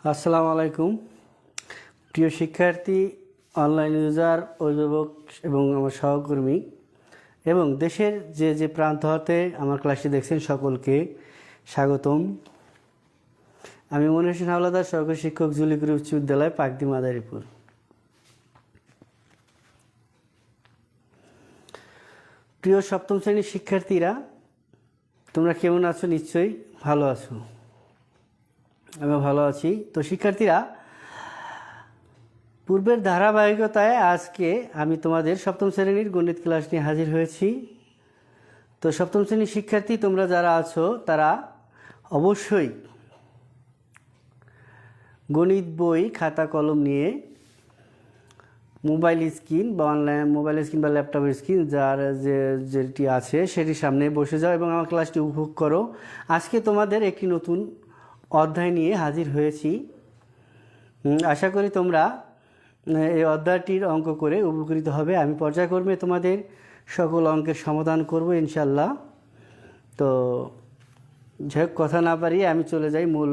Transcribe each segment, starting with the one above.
আসসালামু আলাইকুম প্রিয় শিক্ষার্থী, অনলাইন ইউজার, অভিভাবক এবং আমার সহকর্মী এবং দেশের যে যে প্রান্ত হতে আমার ক্লাসটি দেখছেন সকলকে স্বাগতম। আমি মনির হোসেন হাওলাদার, সহকারী শিক্ষক, জুলিগুড়ি উচ্চ বিদ্যালয়, পাকদি মাদারীপুর। প্রিয় সপ্তম শ্রেণীর শিক্ষার্থীরা, তোমরা কেমন আছো? নিশ্চয়ই ভালো আছো। আমি ভালো আছি। তো শিক্ষার্থীরা, পূর্বের ধারাবাহিকতায় আজকে আমি তোমাদের সপ্তম শ্রেণীর গণিত ক্লাস নিয়ে হাজির হয়েছি। তো সপ্তম শ্রেণীর শিক্ষার্থী তোমরা যারা আছো তারা অবশ্যই গণিত বই, খাতা কলম নিয়ে মোবাইল স্ক্রিন বা অনলাইন মোবাইল স্ক্রিন বা ল্যাপটপের স্ক্রিন যার যেটি আছে সেটির সামনে বসে যাও এবং আমার ক্লাসটি উপভোগ করো। আজকে তোমাদের একটি নতুন অধ্যায় নিয়ে হাজির হয়েছি। আশা করি তোমরা এই অধ্যায়টির অঙ্ক করে উপকৃত হবে। আমি পর্যায়ক্রমে তোমাদের সকল অঙ্কের সমাধান করব ইনশাল্লাহ। তো যাই হোক, কথা না পারি আমি চলে যাই মূল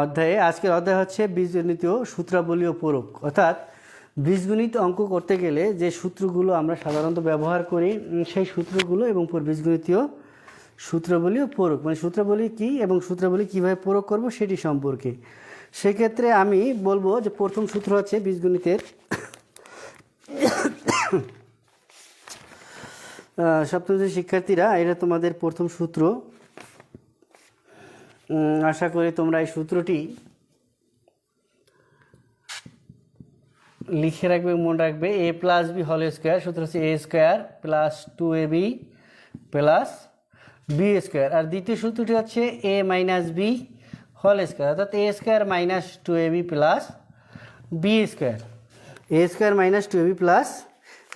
অধ্যায়ে। আজকের অধ্যায় হচ্ছে বীজগণিত সূত্রাবলী ও প্রয়োগ। অর্থাৎ বীজগণিত অঙ্ক করতে গেলে যে সূত্রগুলো আমরা সাধারণত ব্যবহার করি সেই সূত্রগুলো এবং বীজগণিতীয় সূত্রাবলী ও প্রয়োগ, মানে সূত্রাবলী কী এবং সূত্রাবলী কীভাবে প্রয়োগ করব সেটি সম্পর্কে। সেক্ষেত্রে আমি বলবো যে প্রথম সূত্র হচ্ছে বীজগণিতের সপ্তম শ্রেণীর শিক্ষার্থীরা, এটা তোমাদের প্রথম সূত্র। আশা করি তোমরা এই সূত্রটি লিখে রাখবে, মনে রাখবে। a plus B whole square, সূত্র হচ্ছে a square plus 2ab plus B square. আর দ্বিতীয় সূত্রটি হচ্ছে a minus B whole square, অর্থাৎ a square minus 2ab plus B square. a square minus 2ab plus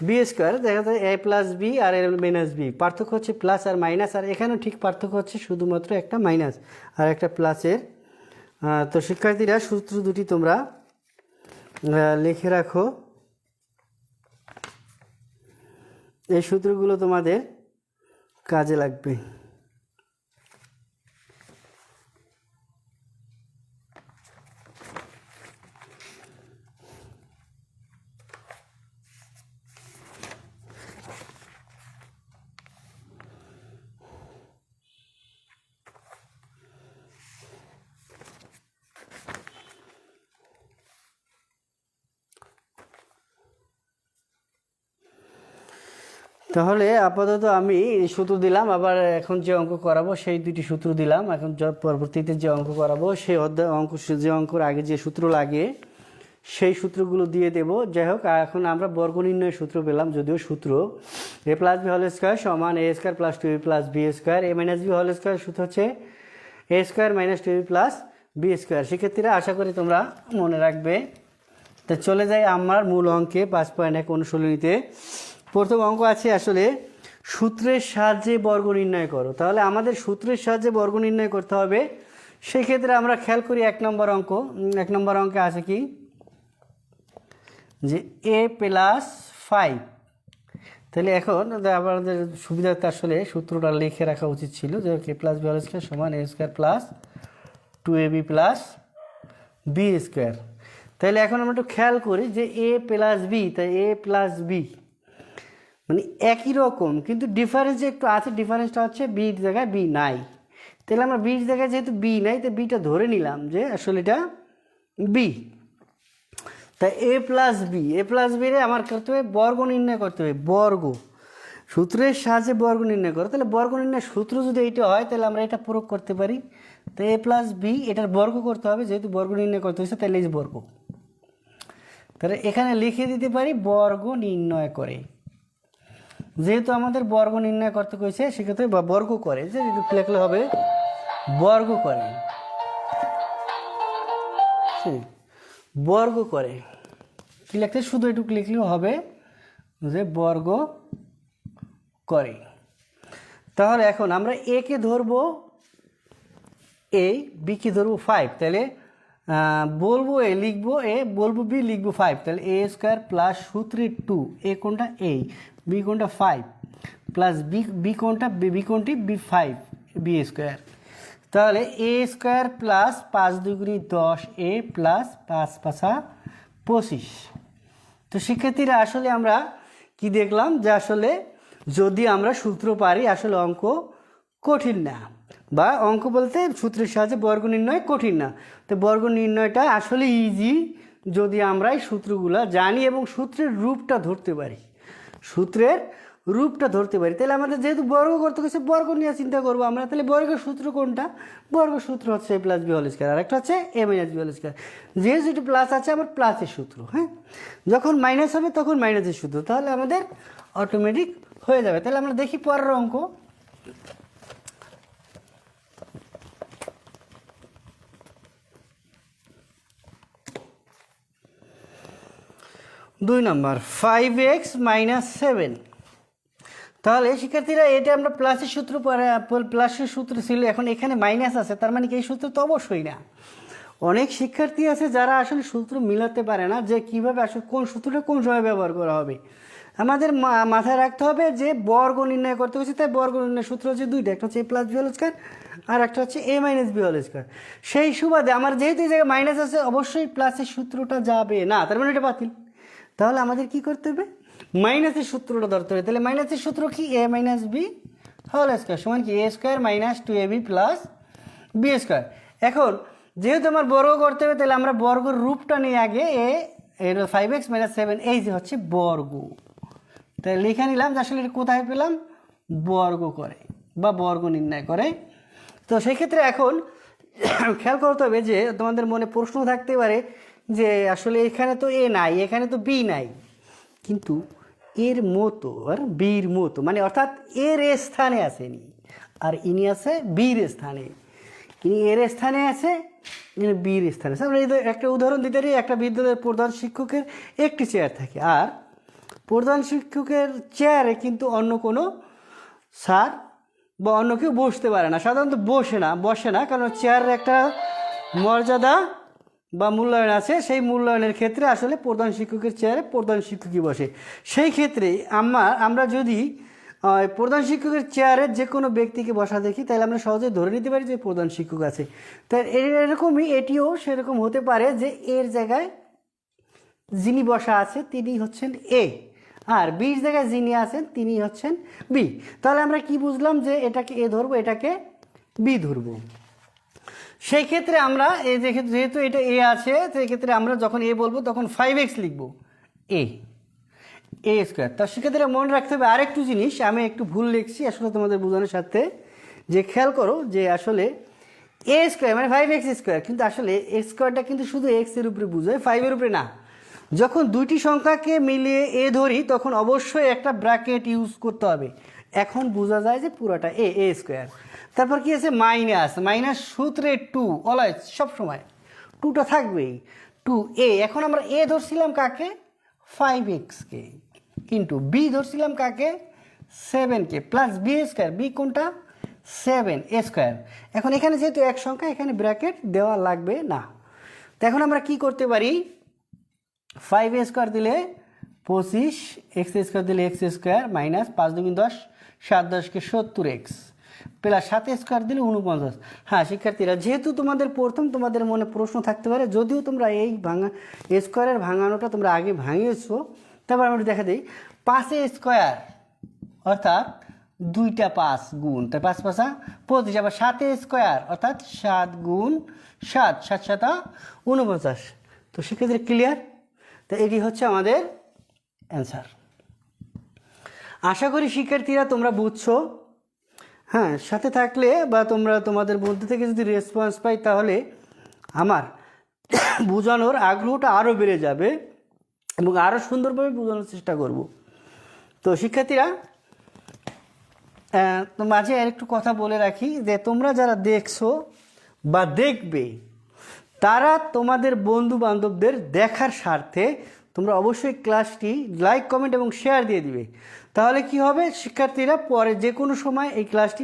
B square. দেখা যায় a plus B আর a মাইনাস বি, পার্থক্য হচ্ছে প্লাস আর মাইনাস। আর এখানেও ঠিক পার্থক্য হচ্ছে শুধুমাত্র একটা মাইনাস আর একটা প্লাসের। তো শিক্ষার্থীরা, সূত্র দুটি তোমরা লিখে রাখো। এই সূত্রগুলো তোমাদের কাজে লাগবে। তাহলে আপাতত আমি এই সূত্র দিলাম, আবার এখন যে অঙ্ক করাবো সেই দুটি সূত্র দিলাম। এখন পরবর্তীতে যে অঙ্ক করাবো সেই যে অঙ্কর আগে যে সূত্র লাগে সেই সূত্রগুলো দিয়ে দেব। যাই হোক, এখন আমরা বর্গ নির্ণয়ের সূত্র পেলাম, যদিও সূত্র a plus B whole square সমান a square plus 2ab plus B square. a minus B whole square সূত্র হচ্ছে a square minus 2ab plus B square. সেক্ষেত্রে আশা করি তোমরা মনে রাখবে। তো চলে যাই আমার মূল অঙ্কে 5.1 অনুশীলনীতে। প্রথম অঙ্ক আছে আসলে সূত্রের সাহায্যে বর্গ নির্ণয় করো। তাহলে আমাদের সূত্রের সাহায্যে বর্গ নির্ণয় করতে হবে। সেক্ষেত্রে আমরা খেয়াল করি 1 নম্বর অঙ্ক। 1 নম্বর অঙ্কে আছে কি, যে a প্লাস 5। তাহলে এখন আমাদের সুবিধাতে আসলে সূত্রটা লিখে রাখা উচিত ছিল, যে a plus B whole square সমান a square plus 2ab plus B square. তাহলে এখন আমরা একটু খেয়াল করি যে a প্লাস বি, তাই a প্লাস বি মানে একই রকম, কিন্তু ডিফারেন্স একটু আছে। ডিফারেন্সটা হচ্ছে বির জায়গায় বি নাই। তাহলে আমরা বির জায়গায় যেহেতু বি নাই, তো বিটা ধরে নিলাম যে আসলে এটা বি। তাই এ প্লাস বি রে আমার করতে হবে বর্গ নির্ণয় করতে হবে। বর্গ সূত্রের সাহায্যে বর্গ নির্ণয় করো। তাহলে বর্গ নির্ণয় সূত্র যদি এইটা হয় তাহলে আমরা এটা প্রয়োগ করতে পারি। তো এ প্লাস বি, এটার বর্গ করতে হবে, যেহেতু বর্গ নির্ণয় করতে হয়েছে তাহলে এই বর্গ। তাহলে এখানে লিখে দিতে পারি বর্গ নির্ণয় করে। যেহেতু আমাদের বর্গ নির্ণয় করতে কইছে, সেক্ষেত্রে বর্গ করে, যে লিখলে হবে বর্গ করে, বর্গ করে। কি লিখতে, শুধু এটুকু লিখলেও হবে যে বর্গ করে। তাহলে এখন আমরা এ কে ধরবো a, বি কে ধরবো 5। তাহলে বলবো a লিখবো a, বলবো b লিখবো 5। তাহলে a স্কোয়ার প্লাস সূত্রে 2, a কোনটা a, b কোনটা 5 প্লাস বি কোনটা বি কোনটি b 5 বি স্কোয়ার। তাহলে এ স্কোয়ার প্লাস 5 দুগুণী 10 এ প্লাস 5 পাঁচা 25। তো শিক্ষার্থীরা আসলে আমরা কি দেখলাম যে আসলে যদি আমরা সূত্র পারি আসলে অঙ্ক কঠিন না, বা অঙ্ক বলতে সূত্রের সাহায্যে বর্গ নির্ণয় কঠিন না। তো বর্গ নির্ণয়টা আসলে ইজি যদি আমরা এই সূত্রগুলো জানি এবং সূত্রের রূপটা ধরতে পারি, তাহলে আমাদের যেহেতু বর্গ করতে গেছে বর্গ নিয়ে চিন্তা করবো আমরা। তাহলে বর্গের সূত্র কোনটা? বর্গের সূত্র হচ্ছে এ প্লাস বি হোল স্কয়ার, আর একটা হচ্ছে এ মাইনাস বি হোল স্কয়ার। যেহেতু প্লাস আছে আমার প্লাসের সূত্র, হ্যাঁ, যখন মাইনাস হবে তখন মাইনাসের সূত্র, তাহলে আমাদের অটোমেটিক হয়ে যাবে। তাহলে আমরা দেখি পরের অঙ্ক। 2 নম্বর 5x - 7। তাহলে শিক্ষার্থীরা এটা আমরা প্লাসের সূত্র প্লাসের সূত্র ছিল, এখন এখানে মাইনাস আছে, তার মানে কি এই সূত্র তো অবশ্যই না। অনেক শিক্ষার্থী আছে যারা আসলে সূত্র মিলাতে পারে না যে কিভাবে আসলে কোন সূত্রটা কোন সময় ব্যবহার করা হবে। আমাদের মাথায় রাখতে হবে যে বর্গ নির্ণয় করতে হচ্ছে, তাই বর্গ নির্ণয় সূত্র হচ্ছে দুইটা, একটা হচ্ছে এ প্লাস বি হোল স্কয়ার আর একটা হচ্ছে এ মাইনাস বি হোল স্কয়ার। সেই সুবাদে আমার যেহেতু এই জায়গায় মাইনাস আছে অবশ্যই প্লাসের সূত্রটা যাবে না, তার মানে এটা বাতিল। তাহলে আমাদের কি করতে হবে? মাইনাসের সূত্রটা ধরতে হবে। তাহলে মাইনাসের সূত্র কি? A minus B whole square সমান কি A square minus 2ab plus B square. এখন যেহেতু আমার বর্গ করতে হবে তাহলে আমরা বর্গের রূপটা নিয়ে আগে এর 5x - 7 এই যে হচ্ছে বর্গ, তাই লিখে নিলাম যে আসলে এটা কোথায় পেলাম? বর্গ করে বা বর্গ নির্ণয় করে। তো সেই ক্ষেত্রে এখন খেয়াল করতে হবে যে তোমাদের মনে প্রশ্ন থাকতে পারে যে আসলে এখানে তো এ নাই, এখানে তো বি নাই, কিন্তু এর মতো আর বির মতো, মানে অর্থাৎ এর স্থানে আসেনি আর ইনি আছে বির স্থানে, ইনি এর স্থানে আছে, ইনি বির স্থানে আছে। আমরা একটা উদাহরণ দিতে পারি, একটা বিদ্যালয়ের প্রধান শিক্ষকের একটি চেয়ার থাকে, আর প্রধান শিক্ষকের চেয়ারে কিন্তু অন্য কোনো স্যার বা অন্য কেউ বসতে পারে না, সাধারণত বসে না, কারণ চেয়ারের একটা মর্যাদা বা মূল্যায়ন আছে। সেই মূল্যায়নের ক্ষেত্রে আসলে প্রধান শিক্ষকের চেয়ারে প্রধান শিক্ষকই বসে। সেই ক্ষেত্রে আমরা যদি প্রধান শিক্ষকের চেয়ারে যে কোনো ব্যক্তিকে বসা দেখি তাহলে আমরা সহজে ধরে নিতে পারি যে প্রধান শিক্ষক আছে। তাই এরকমই এটিও সেরকম হতে পারে যে এর জায়গায় যিনি বসা আছে তিনি হচ্ছেন এ, আর বির জায়গায় যিনি আছেন তিনি হচ্ছেন বি। তাহলে আমরা কি বুঝলাম? যে এটাকে এ ধরবো, এটাকে বি ধরবো। সেই ক্ষেত্রে আমরা যেহেতু এটা এ আছে, সেই ক্ষেত্রে আমরা যখন এ বলবো তখন 5x লিখবো, এ স্কোয়ার। তার সেক্ষেত্রে মনে রাখতে হবে আরেকটু জিনিস, আমি একটু ভুল লিখছি আসলে তোমাদের বোঝানোর সাথে, যে খেয়াল করো যে আসলে এ স্কোয়ার মানে 5x স্কোয়ার, কিন্তু আসলে এক্স স্কোয়ারটা কিন্তু শুধু এক্সের উপরে বোঝায়, 5-এর উপরে না। যখন দুইটি সংখ্যাকে মিলিয়ে এ ধরি তখন অবশ্যই একটা ব্র্যাকেট ইউজ করতে হবে। এখন বোঝা যায় যে পুরোটা এ স্কোয়ার। তারপর কি আছে? মাইনাস সূত্রে 2 অলওয়েজ, সবসময় 2টা থাকবেই, 2a। এখন আমরা এ ধরছিলাম কাকে? 5x-কে, ইন্টু বি ধরছিলাম কাকে? 7-কে, প্লাস বি স্কোয়ার, বি কোনটা? 7a square. এখন এখানে যেহেতু এক সংখ্যা এখানে ব্র্যাকেট দেওয়া লাগবে না। তো এখন আমরা কি করতে পারি? 5a স্কোয়ার দিলে 25, x স্কোয়ার দিলে x square minus 5 2 10, 7 10-কে 70x plus 7 square দিলে 49। হ্যাঁ শিক্ষার্থীরা, যেহেতু তোমাদের মনে প্রশ্ন থাকতে পারে, যদিও তোমরা এই স্কোয়ারের ভাঙানোটা তোমরা আগে ভাঙিয়েছো, তারপর আমরা দেখা দিই 5a স্কোয়ার অর্থাৎ 2টা 5 গুণ, তাই 5 5 25, আবার 7a স্কোয়ার অর্থাৎ 7 গুণ 7, 7 7 49। তো সেক্ষেত্রে ক্লিয়ার? তো এটি হচ্ছে আমাদের অ্যান্সার। আশা করি শিক্ষার্থীরা তোমরা বুঝছো। হ্যাঁ, সাথে থাকলে বা তোমাদের মধ্যে থেকে যদি রেসপন্স পাই তাহলে আমার বোঝানোর আগ্রহটা আরও বেড়ে যাবে এবং আরও সুন্দরভাবে বোঝানোর চেষ্টা করব। তো শিক্ষার্থীরা, মাঝে আরেকটু কথা বলে রাখি যে তোমরা যারা দেখছো বা দেখবে তারা তোমাদের বন্ধু বান্ধবদের দেখার স্বার্থে তোমরা অবশ্যই ক্লাসটি লাইক কমেন্ট এবং শেয়ার দিয়ে দিবে। তাহলে কি হবে? শিক্ষার্থীরা পরে যে কোনো সময় এই ক্লাসটি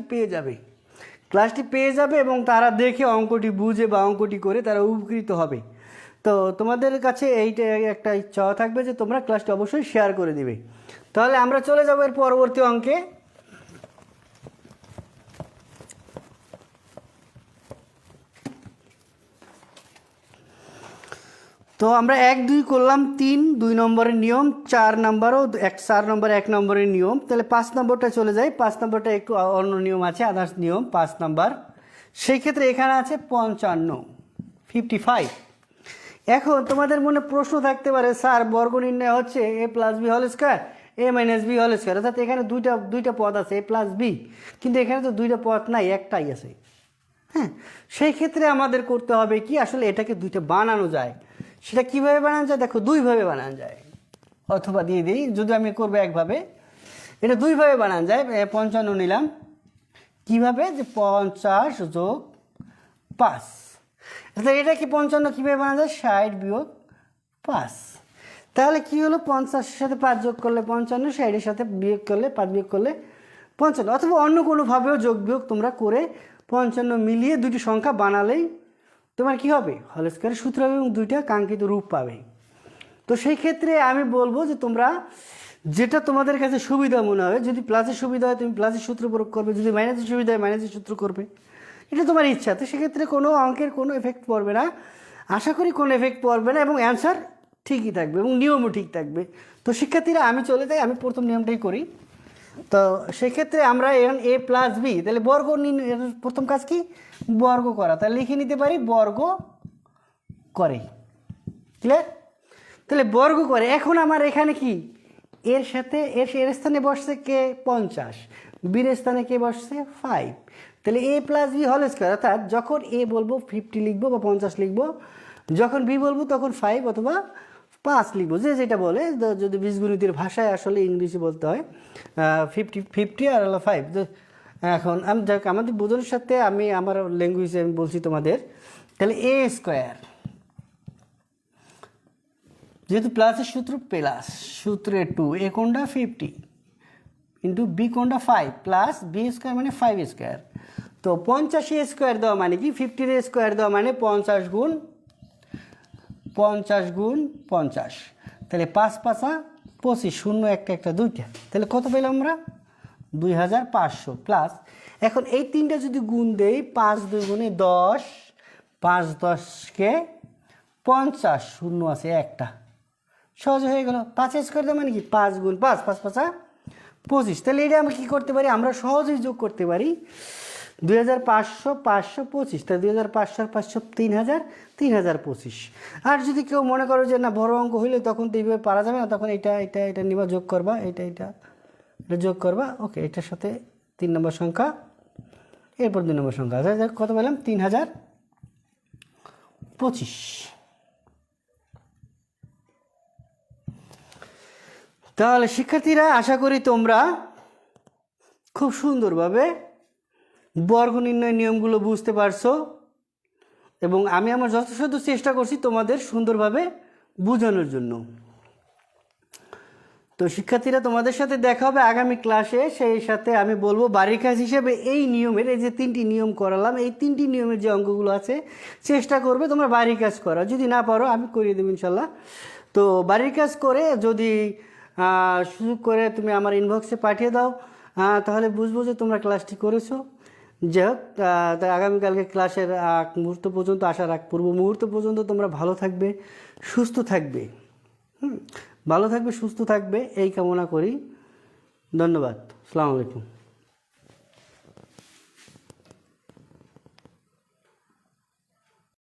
পেয়ে যাবে এবং তারা দেখে অঙ্কটি বুঝে বা অঙ্কটি করে তারা উপকৃত হবে। তো তোমাদের কাছে এইটা একটা ইচ্ছা থাকবে যে তোমরা ক্লাসটি অবশ্যই শেয়ার করে দিবে। তাহলে আমরা চলে যাব এর পরবর্তী অঙ্কে। তো আমরা 1 2 করলাম 3 2 নম্বরের নিয়ম, 4 নম্বরও 4 নম্বর 1 নম্বরের নিয়ম। তাহলে 5 নম্বরটা চলে যায়, 5 নম্বরটা একটু অন্য নিয়ম আছে, আদার্স নিয়ম 5 নম্বর। সেই ক্ষেত্রে এখানে আছে 55 এখন তোমাদের মনে প্রশ্ন থাকতে পারে, স্যার বর্গ নির্ণয় হচ্ছে a plus B whole square a minus B whole square, অর্থাৎ এখানে দুইটা পদ আছে a প্লাস বি, কিন্তু এখানে তো দুইটা পদ নাই, একটাই আছে। হ্যাঁ, সেই ক্ষেত্রে আমাদের করতে হবে কি, আসলে এটাকে দুইটা বানানো যায়। সেটা কিভাবে বানানো যায় দেখো, দুইভাবে বানানো যায়, অথবা দিয়ে দিই যদি আমি করবো একভাবে, এটা দুইভাবে বানানো যায়। 55 নিলাম, কিভাবে, যে 50 যোগ 5, অর্থাৎ এটা কি 55 কীভাবে বানানো যায়, 60 বিয়োগ 5। তাহলে কি হলো, 50-এর সাথে 5 যোগ করলে 55, 60-এর সাথে বিয়োগ করলে 5 বিয়োগ করলে 55, অথবা অন্য কোনোভাবেও যোগ বিয়োগ তোমরা করে 55 মিলিয়ে দুটি সংখ্যা বানালেই তোমার কি হবে, হোল স্কোয়ারের সূত্র হবে এবং দুইটা কাঙ্ক্ষিত রূপ পাবে। তো সেই ক্ষেত্রে আমি বলবো যে তোমরা যেটা তোমাদের কাছে সুবিধা মনে হবে, যদি প্লাসের সুবিধা হয় তুমি প্লাসের সূত্র প্রয়োগ করবে, যদি মাইনাসের সুবিধা হয় মাইনাসের সূত্র করবে, এটা তোমার ইচ্ছা। তো সেক্ষেত্রে কোনো অঙ্কের কোনো এফেক্ট পড়বে না, আশা করি কোনো এফেক্ট পড়বে না, এবং অ্যান্সার ঠিকই থাকবে এবং নিয়মও ঠিক থাকবে। তো শিক্ষার্থীরা আমি চলে যাই, আমি প্রথম নিয়মটাই করি। তো সেক্ষেত্রে আমরা এখন a প্লাস বি, তাহলে বর্গ প্রথম কাজ কি, বর্গ করা, তাহলে লিখে নিতে পারি বর্গ করে। ক্লিয়ার? তাহলে বর্গ করে, এখন আমার এখানে কি, এর সাথে এর স্থানে বসছে কে 50, বির স্থানে কে বসছে 5, তাহলে a plus B whole square, অর্থাৎ যখন a বলবো 50 লিখবো বা 50 লিখবো, যখন b বলবো তখন 5 অথবা 5 লিখবো, যে যেটা বলে। যদি বীজগণিতের ভাষায় আসলে ইংলিশে বলতে হয় 50 আর হলো 5। এখন আমি আমাদের বোঝানোর সাথে আমি আমার ল্যাঙ্গুয়েজে আমি বলছি তোমাদের, তাহলে a স্কোয়ার, যেহেতু প্লাসের সূত্র প্লাস সূত্রে 2, a কোনটা 50 ইন্টু বি কোনটা 5 প্লাস বি স্কোয়ার মানে 5 স্কোয়ার। তো 50 স্কোয়ার দেওয়া মানে কি, 50 স্কোয়ার দেওয়া মানে 50 গুণ 50, তাহলে 5 5 25, 0 একটা দুইটা, তাহলে কত পেলাম আমরা 2500 প্লাস। এখন এই তিনটা যদি গুণ দেই, 5 2 গুণে 10, 5 10কে 50, 0 আছে একটা, সহজ হয়ে গেল। 5 স্কোয়ার দেওয়া মানে কি 5 গুণ 5, 5 5 25, তাহলে এটা আমরা কী করতে পারি, আমরা সহজেই যোগ করতে পারি 2500 525, তাহলে 2500 500 3000 3025। আর যদি কেউ মনে করো যে না বড় অঙ্ক হইলে তখন তো এইভাবে পারা যাবে না, তখন এটা নিবা, যোগ করবা, এটা যোগ করবা, ওকে, এটার সাথে 3 নম্বর সংখ্যা, এরপর 2 নম্বর সংখ্যা, কত পেলাম 3025। তাহলে শিক্ষার্থীরা আশা করি তোমরা খুব সুন্দরভাবে বর্গ নির্ণয় নিয়মগুলো বুঝতে পারছো, এবং আমি আমার যথাসাধ্য চেষ্টা করছি তোমাদের সুন্দরভাবে বোঝানোর জন্য। তো শিক্ষার্থীরা তোমাদের সাথে দেখা হবে আগামী ক্লাসে। সেই সাথে আমি বলবো বাড়ির কাজ হিসেবে এই নিয়মের, এই যে 3টি নিয়ম করালাম, এই 3টি নিয়মের যে অঙ্কগুলো আছে চেষ্টা করবে তোমরা বাড়ির কাজ করা, যদি না পারো আমি করিয়ে দেবো ইনশাল্লাহ। তো বাড়ির কাজ করে যদি সুযোগ করে তুমি আমার ইনবক্সে পাঠিয়ে দাও, তাহলে বুঝবো যে তোমরা ক্লাসটি করেছো। যাই হোক, তাই আগামীকালকে ক্লাসের মুহূর্ত পর্যন্ত, আসার পূর্ব মুহূর্ত পর্যন্ত তোমরা ভালো থাকবে, সুস্থ থাকবে, ভালো থাকবে, সুস্থ থাকবে, এই কামনা করি। ধন্যবাদ। আসসালামু আলাইকুম।